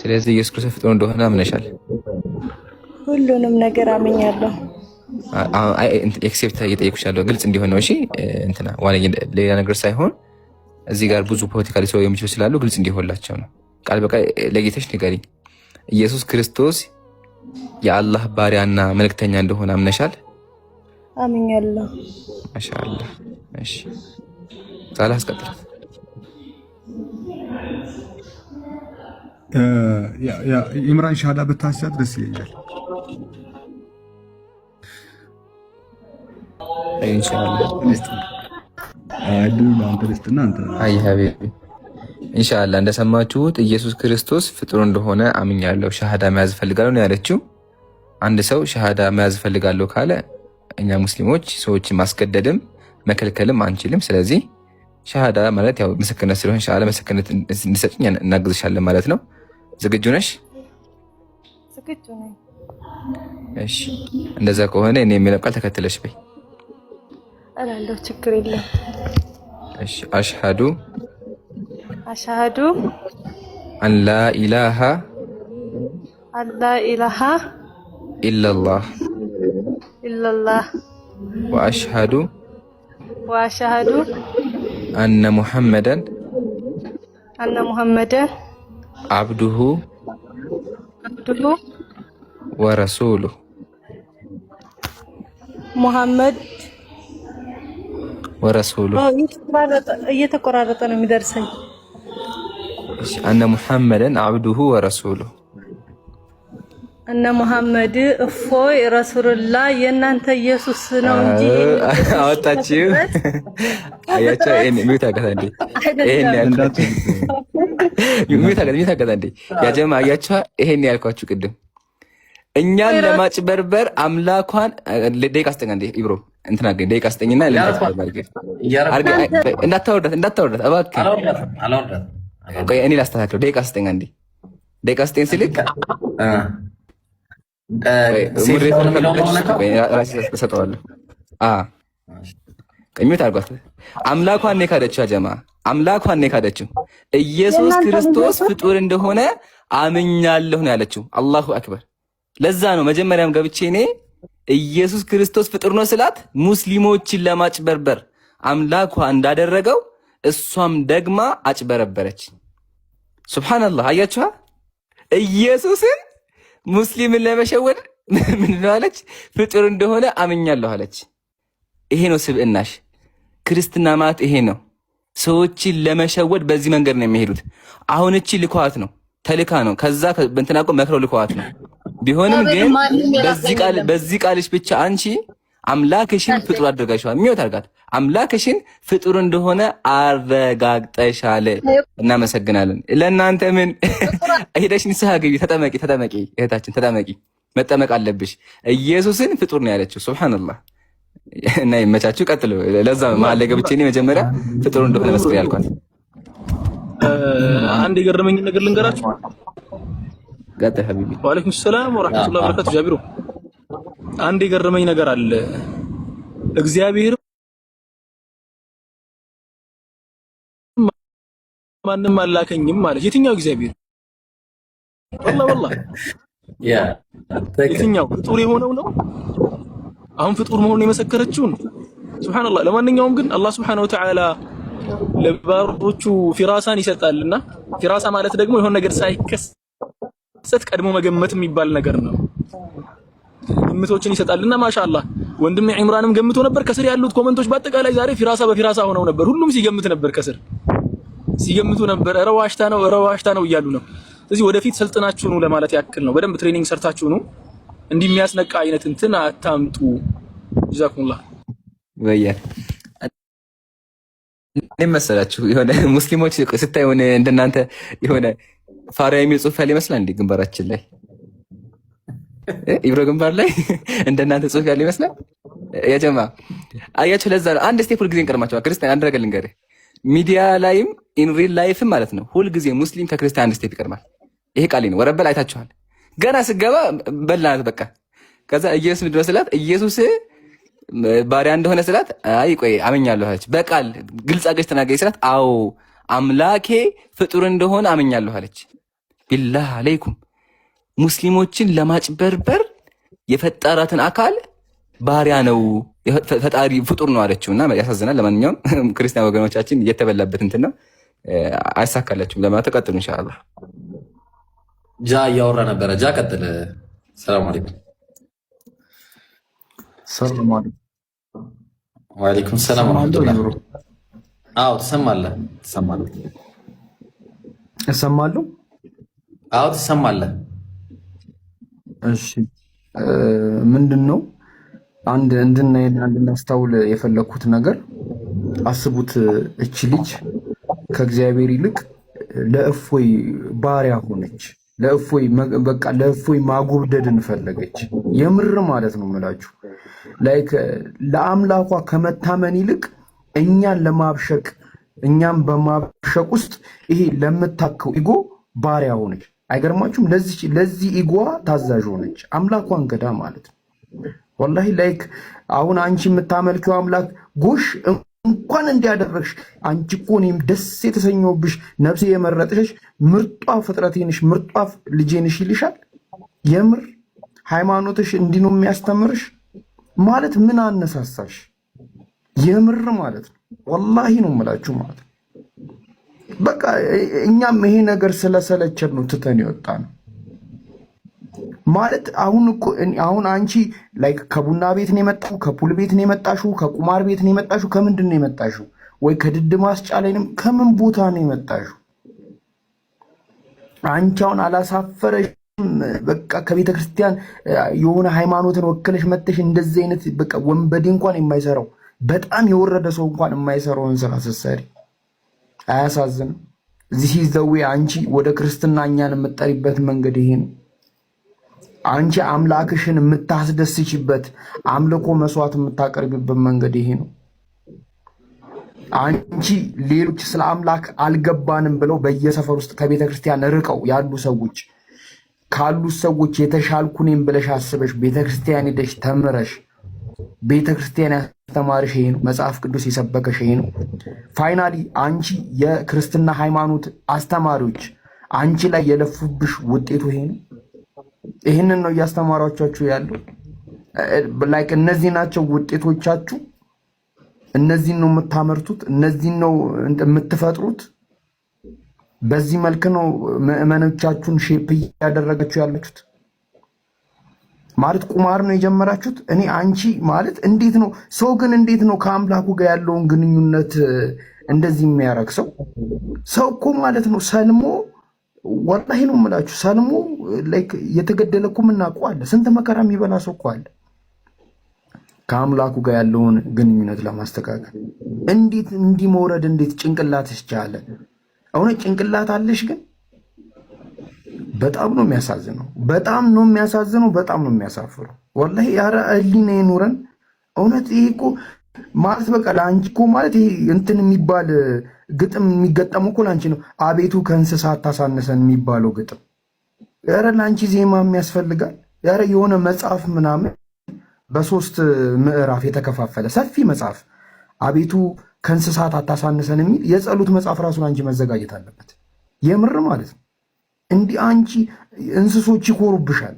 ስለዚህ ኢየሱስ ክርስቶስ ፍጡር እንደሆነ አምነሻል። ሁሉንም ነገር አምኛለሁ። ኤክሴፕት እየጠየኩሻለሁ ግልጽ እንዲሆን ነው። እሺ እንትና ዋና ሌላ ነገር ሳይሆን እዚህ ጋር ብዙ ፖለቲካሊ ሰው የሚችሉ ስላሉ ግልጽ እንዲሆንላቸው ነው። ቃል በቃል ለጌተሽ ንገሪኝ። ኢየሱስ ክርስቶስ የአላህ ባሪያና መልእክተኛ እንደሆነ አምነሻል? አምኛለሁ። ማሻአላህ። እሺ ቃል አስቀጥል። ኢምራን ሻሃዳ ብታስያት ደስ ይለኛል። ኢንሻአላህ ኢንሻአላህ እንደሰማችሁት ኢየሱስ ክርስቶስ ፍጡር እንደሆነ አምኛለሁ፣ ሻሃዳ መያዝ ፈልጋለሁ ነው ያለችው። አንድ ሰው ሻሃዳ መያዝ ፈልጋለሁ ካለ እኛ ሙስሊሞች ሰዎችን ማስገደድም መከልከልም አንችልም። ስለዚህ ሻሃዳ ማለት ያው ምስክርነት ስለሆነ ሻሃዳ ምስክርነት እንድሰጭኝ እናግዝሻለን ማለት ነው። ዝግጁ ነሽ? ዝግጁ ነኝ። እሺ እንደዛ ከሆነ እኔ የሚለው ቃል ተከትለሽ በይ። አላለው ችግር የለም። እሺ አሽሃዱ አን ላ ኢላሃ ኢላላህ ወአሽሃዱ አነ ሙሐመደን አብዱሁ ወረሱሉሁ። ሙሐመድ ወረሱሉሁ እየተቆራረጠ ነው የሚደርሰኝ። አነ ሙሐመደን አብዱሁ ወረሱሉሁ። እነ ሙሐመድ እፎይ ረሱሉላህ የእናንተ ኢየሱስ ነው እንጂ አወጣችሁ። አያቸው እኔ ሚውት አጋታንዴ ይሄን ያልኳችሁ ሚውት አጋታንዴ ያ ጀማ አያቸው ይሄን ያልኳችሁ ቅድም እኛን ለማጭበርበር አምላኳን ለደቂቃ አስጠኛ እንዴ ኢብሮ እንትና ግን ደቂቃ አስጠኝና እንዳታወርዳት እባክህ ቆይ እኔ ላስተካክለው። ደቂቃ አስጠኛ እንዴ ደቂቃ አስጠኝ ስልክ ሰጠዋለሁ። ቀኝት አድርጓት። አምላኳን የካደችው አጀማ አምላኳን የካደችው ኢየሱስ ክርስቶስ ፍጡር እንደሆነ አምኛለሁ ነው ያለችው። አላሁ አክበር። ለዛ ነው መጀመሪያም ገብቼ እኔ ኢየሱስ ክርስቶስ ፍጡር ነው ስላት ሙስሊሞችን ለማጭበርበር አምላኳ እንዳደረገው እሷም ደግማ አጭበረበረች። ሱብሃንአላህ። አያችኋ ኢየሱስን ሙስሊምን ለመሸወድ ምን አለች? ፍጡር እንደሆነ አምኛለሁ አለች። ይሄ ነው ስብዕናሽ። ክርስትና ማለት ይሄ ነው። ሰዎችን ለመሸወድ በዚህ መንገድ ነው የሚሄዱት። አሁን እቺ ልኳት ነው ተልካ ነው። ከዛ በእንትናቆ መክረው ልኳት ነው። ቢሆንም ግን በዚህ ቃልሽ ብቻ አንቺ አምላክሽን ፍጡር አድርጋሻል። የሚወት አድርጋት አምላክሽን ፍጡር እንደሆነ አረጋግጠሻል። እናመሰግናለን። ለእናንተ ምን ሄደሽ ንስሐ ግቢ፣ ተጠመቂ፣ እህታችን ተጠመቂ፣ መጠመቅ አለብሽ። ኢየሱስን ፍጡር ነው ያለችው። ሱብሃንአላህ። እና ይመቻችሁ፣ ቀጥሉ። ለዛ መሀል ላይ ገብቼ እኔ መጀመሪያ ፍጡር እንደሆነ መስክር ያልኳት። አንድ የገረመኝ ነገር ልንገራችሁ። ቀጥል ሀቢቢ። ወአለይኩም ሰላም ወራህመቱላሂ ወበረካቱ። ጃቢሩ አንድ የገረመኝ ነገር አለ። እግዚአብሔር ማንም አላከኝም ማለት የትኛው እግዚአብሔር? ወላሂ የትኛው ፍጡር የሆነው ነው? አሁን ፍጡር መሆኑን የመሰከረችው ሱብሃንአላህ። ለማንኛውም ግን አላህ ሱብሃነሁ ወተዓላ ለባሮቹ ፊራሳን ይሰጣልና ፊራሳ ማለት ደግሞ የሆነ ነገር ሳይከሰት ቀድሞ መገመት የሚባል ነገር ነው። ግምቶችን ይሰጣልና ማሻአላህ ወንድሜ ኢምራንም ገምቶ ነበር። ከስር ያሉት ኮሜንቶች በአጠቃላይ ዛሬ ፊራሳ በፊራሳ ሆነው ነበር። ሁሉም ሲገምት ነበር፣ ከስር ሲገምቱ ነበር። ኧረ ዋሽታ ነው እያሉ ነው። ስለዚህ ወደፊት ሰልጥናችሁ ነው ለማለት ያክል ነው። በደንብ ትሬኒንግ ሰርታችሁ ነው። እንዲህ የሚያስነቃ አይነት እንትን አታምጡ። ጀዛኩሙላህ ወያ እኔ መሰላችሁ የሆነ ሙስሊሞች ስታዩ እንደናንተ የሆነ ፋሪያ የሚል ጽሑፍ ያለ ይመስላል እንዴ ግንባራችን ላይ ኢብሮ ግንባር ላይ እንደናንተ ጽሑፍ ያለ ይመስላል። ያጀማ አያችሁ። ለዛ አንድ ስቴፕ ሁልጊዜ እንቀርማቸዋል። ክርስቲያን አንድ ነገር ልንገርህ፣ ሚዲያ ላይም ኢን ሪል ላይፍም ማለት ነው ሁልጊዜ ሙስሊም ከክርስቲያን አንድ ስቴፕ ይቀርማል። ይሄ ቃሌ ነው። ወረበል አይታችኋል። ገና ስገባ በላናት በቃ። ከዛ ኢየሱስ ምንድን ነው ስላት ኢየሱስ ባሪያ እንደሆነ ስላት አይ ቆይ አመኛለሁ አለች። በቃል ግልጽ አገጭ ተናገረች ስላት አዎ አምላኬ ፍጡር እንደሆነ አመኛለሁ አለች። ቢላህ አለይኩም ሙስሊሞችን ለማጭበርበር የፈጠራትን አካል ባሪያ ነው ፈጣሪ ፍጡር ነው አለችውና ያሳዝናል። ለማንኛውም ክርስቲያን ወገኖቻችን እየተበላበት እንትን ነው አይሳካላችሁም። ለማለት ተቀጥሉ ኢንሻአላህ። ጃ እያወራ ነበረ። ጃ ቀጥል። ሰላም አለይኩም። ሰላም አለይኩም። ወአለይኩም ሰላም ወራህመቱላህ። አዎ ትሰማለህ? እሰማለሁ። አዎ ትሰማለህ? እሺ ምንድነው አንድ እንድናስተውል የፈለኩት ነገር አስቡት። እቺ ልጅ ከእግዚአብሔር ይልቅ ለእፎይ ባሪያ ሆነች። ለእፎይ ማጎብደድን ፈለገች። የምር ማለት ነው የምላችሁ። ላይክ ለአምላኳ ከመታመን ይልቅ እኛን ለማብሸቅ እኛም በማብሸቅ ውስጥ ይሄ ለምታከው ኢጎ ባሪያ ሆነች። አይገርማችሁም? ለዚህ ኢጎዋ ታዛዥ ሆነች። አምላኳን ገዳ ማለት ነው። ወላሂ ላይክ አሁን አንቺ የምታመልኪው አምላክ ጎሽ እንኳን እንዲያደረግሽ አንቺ እኮ እኔም ደስ የተሰኘውብሽ ነፍሴ የመረጥሽ ምርጧ ፍጥረቴ ነሽ፣ ምርጧ ልጄ ነሽ ይልሻል። የምር ሃይማኖትሽ እንዲህ ነው የሚያስተምርሽ ማለት ምን አነሳሳሽ? የምር ማለት ነው ወላሂ ነው የምላችሁ ማለት ነው። በቃ እኛም ይሄ ነገር ስለሰለቸን ነው ትተን የወጣ ነው ማለት። አሁን አንቺ ላይክ ከቡና ቤት ነው የመጣሽው፣ ከፑል ቤት ነው የመጣሽው፣ ከቁማር ቤት ነው የመጣሽው፣ ከምንድን ነው የመጣሽው? ወይ ከድድ ማስጫ ላይ ነው? ከምን ቦታ ነው የመጣሽው? አንቺ አሁን አላሳፈረሽም? በቃ ከቤተ ክርስቲያን የሆነ ሃይማኖትን ወክለሽ መጥተሽ እንደዚህ አይነት በቃ ወንበዴ እንኳን የማይሰራው በጣም የወረደ ሰው እንኳን የማይሰራውን ስራ ስትሰሪ አያሳዝንም? እዚህ ዘዌ አንቺ ወደ ክርስትና እኛን የምትጠሪበት መንገድ ይሄ ነው። አንቺ አምላክሽን የምታስደስችበት አምልኮ መስዋዕት የምታቀርብበት መንገድ ይሄ ነው። አንቺ ሌሎች ስለ አምላክ አልገባንም ብለው በየሰፈር ውስጥ ከቤተ ክርስቲያን ርቀው ያሉ ሰዎች ካሉት ሰዎች የተሻልኩ ነኝ ብለሽ አስበሽ ቤተ ክርስቲያን ሄደሽ ተምረሽ ቤተ ክርስቲያን ያስተማርሽ ይሄ ነው። መጽሐፍ ቅዱስ የሰበከሽ ይሄ ነው። ፋይናሊ አንቺ የክርስትና ሃይማኖት አስተማሪዎች አንቺ ላይ የለፉብሽ ውጤቱ ይሄ ነው። ይህንን ነው እያስተማሯቻችሁ ያለው። ላይክ እነዚህ ናቸው ውጤቶቻችሁ። እነዚህን ነው የምታመርቱት፣ እነዚህን ነው የምትፈጥሩት። በዚህ መልክ ነው ምዕመኖቻችሁን ሼፕ እያደረጋችሁ ያላችሁት። ማለት ቁማር ነው የጀመራችሁት። እኔ አንቺ ማለት እንዴት ነው ሰው ግን እንዴት ነው ከአምላኩ ጋር ያለውን ግንኙነት እንደዚህ የሚያረግ ሰው? ሰው እኮ ማለት ነው ሰልሞ ወላሂ ነው የምላችሁ ሰልሞ ላይክ የተገደለ እኮ የምናውቀው አለ። ስንት መከራ የሚበላ ሰው እኮ አለ። ከአምላኩ ጋር ያለውን ግንኙነት ለማስተካከል እንዴት እንዲህ መውረድ እንዴት ጭንቅላትሽ ቻለ? እውነት ጭንቅላት አለሽ ግን በጣም ነው የሚያሳዝነው። በጣም ነው የሚያሳዝነው። በጣም ነው የሚያሳፍረው። ወላሂ ያረ ህሊና ይኑረን። እውነት ይሄ እኮ ማለት በቃ ለአንቺ እኮ ማለት ይሄ እንትን የሚባል ግጥም የሚገጠመው እኮ ለአንቺ ነው። አቤቱ ከእንስሳ አታሳንሰን የሚባለው ግጥም ያረ ለአንቺ ዜማ የሚያስፈልጋል። ያረ የሆነ መጽሐፍ ምናምን በ3 ምዕራፍ የተከፋፈለ ሰፊ መጽሐፍ አቤቱ ከእንስሳት አታሳንሰን የሚል የጸሎት መጽሐፍ ራሱን አንቺ መዘጋጀት አለበት። የምር ማለት ነው። እንዲህ አንቺ እንስሶች ይኮሩብሻል።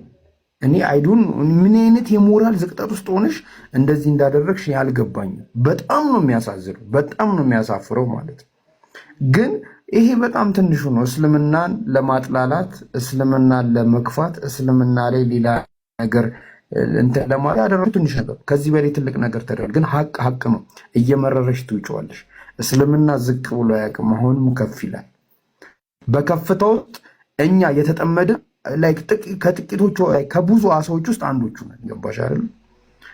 እኔ አይዶን ምን አይነት የሞራል ዝቅጠት ውስጥ ሆነሽ እንደዚህ እንዳደረግሽ ያልገባኝም። በጣም ነው የሚያሳዝነው። በጣም ነው የሚያሳፍረው ማለት ነው። ግን ይሄ በጣም ትንሹ ነው። እስልምናን ለማጥላላት፣ እስልምናን ለመግፋት፣ እስልምና ላይ ሌላ ነገር እንትን ለማለት ያደረጉት ትንሽ ነገር ከዚህ በላይ ትልቅ ነገር ተደርጓል። ግን ሀቅ ነው። እየመረረሽ ትውጪዋለሽ። እስልምና ዝቅ ብሎ አያውቅም። አሁንም ከፍ ይላል። በከፍታ ውስጥ እኛ የተጠመደ ከጥቂቶቹ ከብዙ አሳዎች ውስጥ አንዶቹ ነን። ገባሽ አይደል?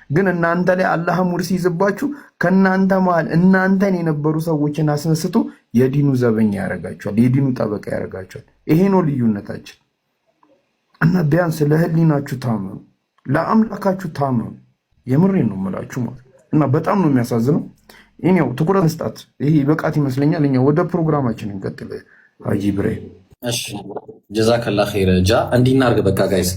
ግን እናንተ ላይ አላህ ሙድ ሲይዝባችሁ ከእናንተ መሃል እናንተን የነበሩ ሰዎችን አስነስቶ የዲኑ ዘበኛ ያደርጋቸዋል፣ የዲኑ ጠበቃ ያደርጋቸዋል። ይሄ ነው ልዩነታችን። እና ቢያንስ ለህሊናችሁ ታመኑ፣ ለአምላካችሁ ታመኑ። የምሬን ነው የምላችሁ ማለት እና በጣም ነው የሚያሳዝነው። ይሄው ትኩረት መስጣት ይሄ በቃት ይመስለኛል። እኛ ወደ ፕሮግራማችን እንቀጥል። ሀጂ ኢብራሂም እሺ ጀዛከላ ኸይር። ጃ እንዲህ እናድርግ በቃ ጋይስ